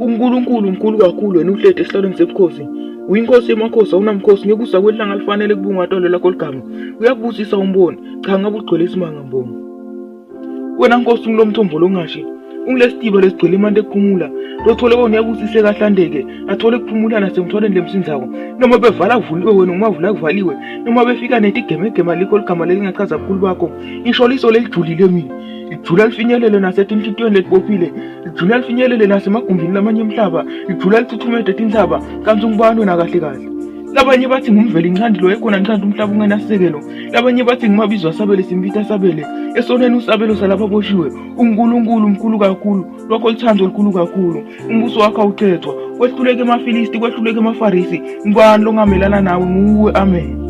UNkulunkulu mkhulu kakhulu wena uhlete esihlalweni sebukhosi. Uyinkosi yemakhosi awunamkhosi ngeke uza kwelanga lifanele kubungatolo lakho ligama. Uyabusisa umboni, cha ngabe ugcwele isimanga mbongo. Wena nkosi ngilomthombo longashi. Ungilesitiba lesigcwele imali ekuphumula. Lothole wona uyabusise kahlandeke, athole kuphumula nasemthwaleni lemsinzako. Noma bevala kuvuliwe wena umavula kuvaliwe, noma befika nethi igema likho ligama lelingachaza bukhulu bakho. Insholiso lelijulile mina. Lijula lifinyelele nasetinhlitiyweni letibophile, lijula lifinyelele nasemagumbini lamanye emhlaba, lijula lithuthumede tinzaba, kanti ungubani wena kahle kahle. Labanye bathi ngumveli incandilo ekhona nqanda umhlaba ungenasekelo, labanye bathi ngimabizwa asabele simpita asabele, esoneni usabelo salapha boshiwe. UNkulunkulu mkhulu kakhulu, lokho lithando likhulu kakhulu. Umbuso wakho awuthethwa, kwehluleke emafilisti, kwehluleke emafarisi, ngubani longamelana nawe? Nguwe. Amen.